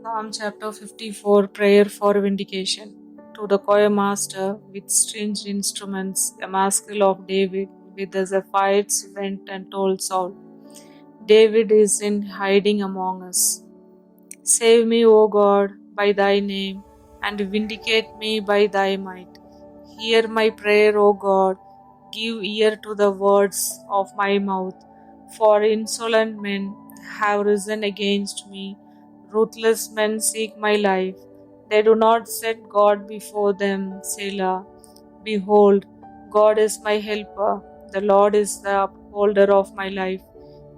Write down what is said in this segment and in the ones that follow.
Psalm chapter 54 Prayer for Vindication. To the choir master with stringed instruments, a maskil of David, with the Zephites went and told Saul, David is in hiding among us. Save me, O God, by thy name, and vindicate me by thy might. Hear my prayer, O God, give ear to the words of my mouth. For insolent men have risen against me, ruthless men seek my life. They do not set God before them, Selah. Behold, God is my helper, the Lord is the upholder of my life.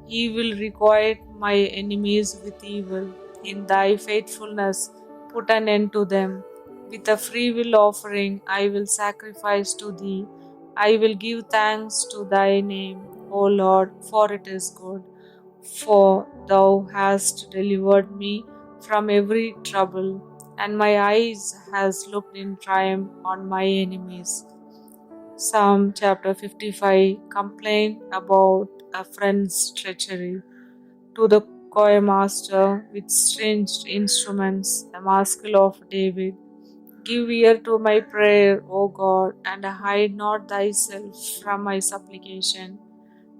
He will requite my enemies with evil. In thy faithfulness, put an end to them. With a freewill offering, I will sacrifice to thee. I will give thanks to thy name, O Lord, for it is good. For thou hast delivered me from every trouble, and my eyes has looked in triumph on my enemies. Psalm chapter 55 Complain about a friend's treachery. To the choir master with stringed instruments, a maskil of David. Give ear to my prayer, O God, and hide not thyself from my supplication.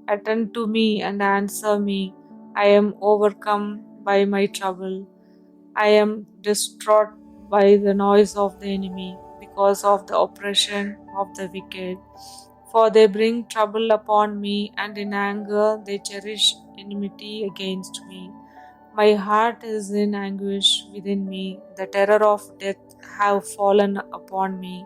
Attend to me and answer me. I am overcome by my trouble. I am distraught by the noise of the enemy, because of the oppression of the wicked. For they bring trouble upon me, and in anger they cherish enmity against me. My heart is in anguish within me. The terror of death have fallen upon me.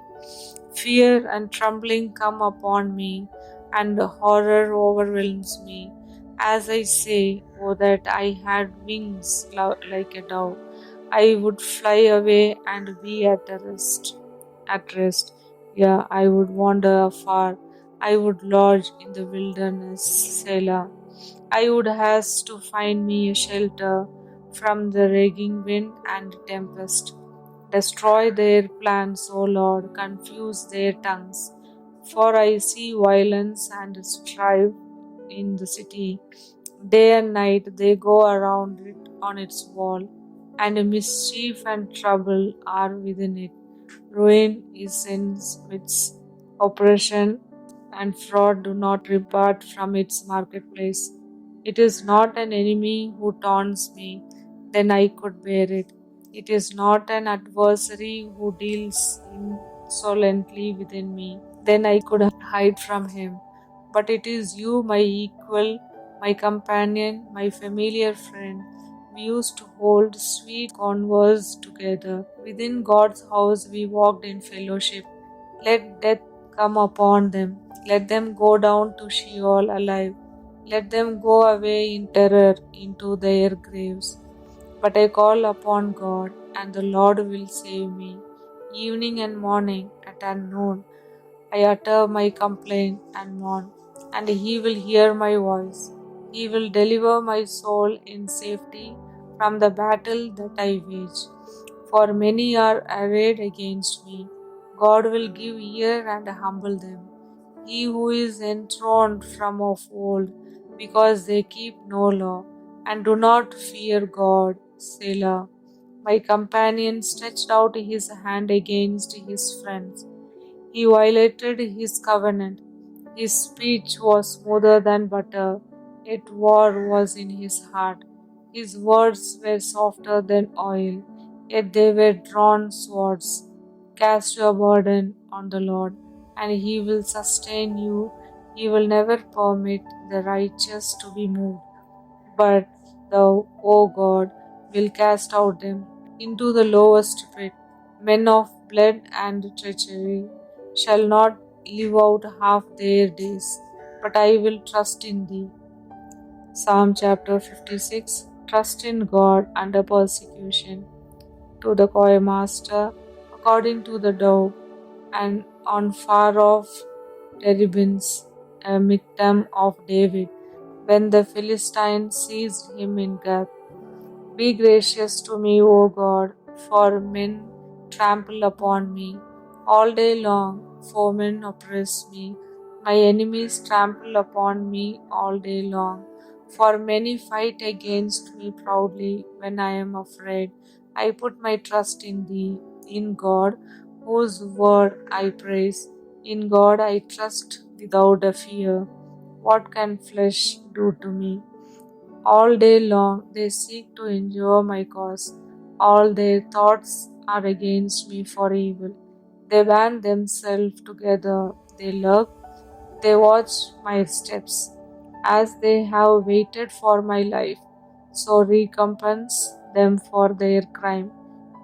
Fear and trembling come upon me, and horror overwhelms me. As I say, oh, that I had wings like a dove, I would fly away and be at rest. At rest, yeah, I would wander afar. I would lodge in the wilderness, Selah. I would haste to find me a shelter from the raging wind and tempest. Destroy their plans, O Lord, confuse their tongues. For I see violence and strife in the city. Day and night they go around it on its wall, and mischief and trouble are within it. Ruin is in its midst. Oppression and fraud do not depart from its marketplace. It is not an enemy who taunts me, then I could bear it. It is not an adversary who deals insolently within me, then I could hide from him. But it is you, my equal, my companion, my familiar friend. We used to hold sweet converse together. Within God's house we walked in fellowship. Let death come upon them. Let them go down to Sheol alive. Let them go away in terror into their graves. But I call upon God, and the Lord will save me. Evening and morning, at noon, I utter my complaint and mourn, and He will hear my voice. He will deliver my soul in safety from the battle that I wage. For many are arrayed against me. God will give ear and humble them. He who is enthroned from of old, because they keep no law, and do not fear God, Selah. My companion stretched out his hand against his friends. He violated his covenant. His speech was smoother than butter, yet war was in his heart. His words were softer than oil, yet they were drawn swords. Cast your burden on the Lord, and He will sustain you. He will never permit the righteous to be moved. But thou, O God, will cast out them into the lowest pit. Men of blood and treachery shall not live out half their days, but I will trust in thee. Psalm chapter 56 Trust in God under persecution. To the choir master, according to the dove, and on far off terebinths, a miktam of David, when the Philistines seized him in Gath. Be gracious to me, O God, for men trample upon me. All day long, foemen oppress me. My enemies trample upon me all day long. For many fight against me proudly when I am afraid. I put my trust in Thee, in God, whose word I praise. In God I trust without a fear. What can flesh do to me? All day long they seek to injure my cause. All their thoughts are against me for evil. They band themselves together. They lurk. They watch my steps. As they have waited for my life, so recompense them for their crime.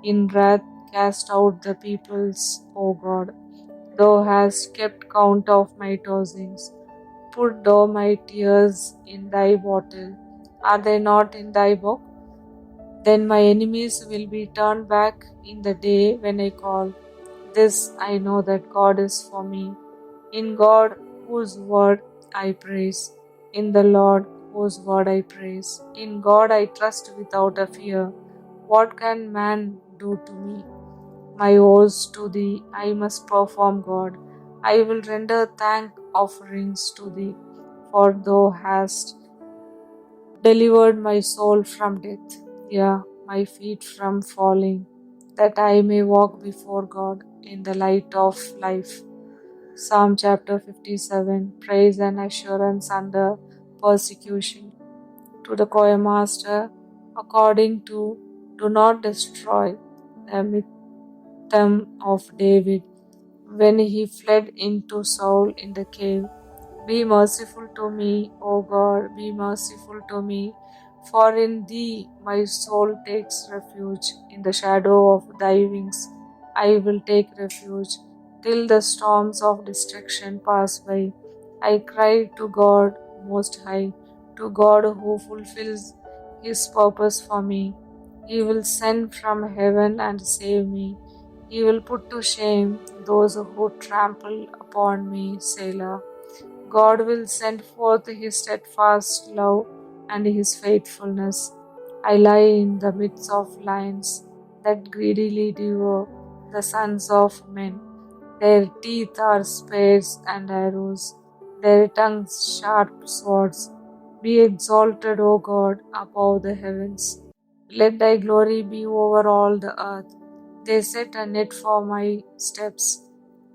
In wrath cast out the peoples, O God. Thou hast kept count of my tossings. Put thou my tears in thy bottle. Are they not in thy book? Then my enemies will be turned back in the day when I call. This I know that God is for me. In God, whose word I praise. In the Lord, whose word I praise. In God I trust without a fear. What can man do to me? My vows to thee I must perform, God. I will render thank offerings to thee, for thou hast delivered my soul from death, yeah, my feet from falling, that I may walk before God in the light of life. Psalm chapter 57. Praise and assurance under persecution. To the choir master, according to do not destroy the Mythm of David, when he fled into Saul in the cave. Be merciful to me, O God, be merciful to me, for in thee my soul takes refuge. In the shadow of thy wings I will take refuge, till the storms of destruction pass by. I cry to God Most High, to God who fulfills his purpose for me. He will send from heaven and save me. He will put to shame those who trample upon me, Selah. God will send forth his steadfast love and his faithfulness. I lie in the midst of lions that greedily devour the sons of men. Their teeth are spears and arrows, their tongues sharp swords. Be exalted, O God, above the heavens. Let thy glory be over all the earth. They set a net for my steps.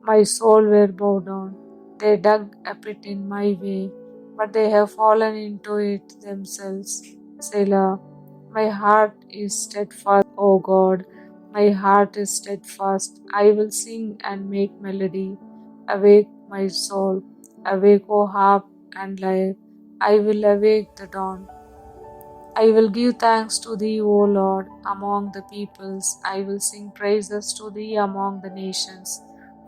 My soul were bowed down. They dug a pit in my way, but they have fallen into it themselves. Selah. My heart is steadfast, O God. My heart is steadfast. I will sing and make melody. Awake, my soul. Awake, O harp and lyre. I will awake the dawn. I will give thanks to thee, O Lord, among the peoples. I will sing praises to thee among the nations.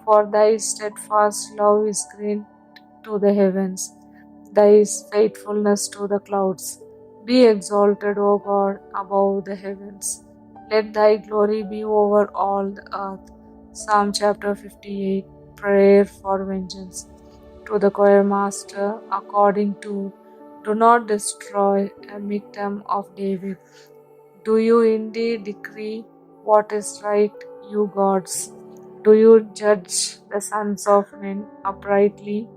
For thy steadfast love is great to the heavens, thy faithfulness to the clouds. Be exalted, O God, above the heavens. Let thy glory be over all the earth. Psalm chapter 58. Prayer for vengeance. To the choir master, according to do not destroy a victim of David. Do you indeed decree what is right, you gods? Do you judge the sons of men uprightly?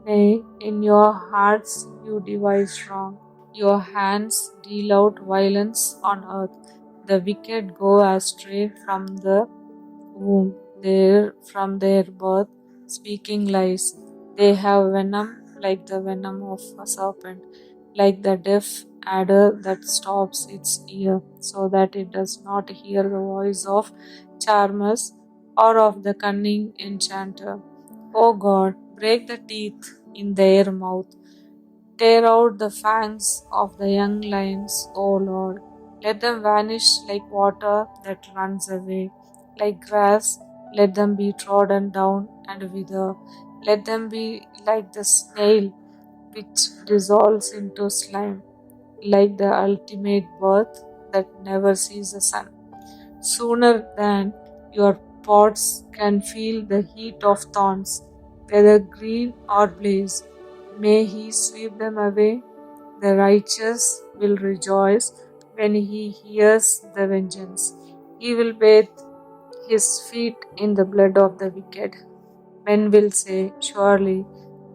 Nay, in your hearts you devise wrong. Your hands deal out violence on earth. The wicked go astray from the womb, from their birth, speaking lies. They have venom like the venom of a serpent, like the deaf adder that stops its ear, so that it does not hear the voice of charmers or of the cunning enchanter. O God, break the teeth in their mouth. Tear out the fangs of the young lions, O Lord. Let them vanish like water that runs away. Like grass, let them be trodden down and wither. Let them be like the snail which dissolves into slime, like the ultimate birth that never sees the sun. Sooner than your pots can feel the heat of thorns, whether green or blaze, may he sweep them away. The righteous will rejoice when he hears the vengeance. He will bathe his feet in the blood of the wicked. Men will say, surely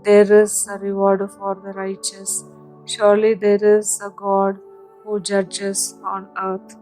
there is a reward for the righteous. Surely there is a God who judges on earth.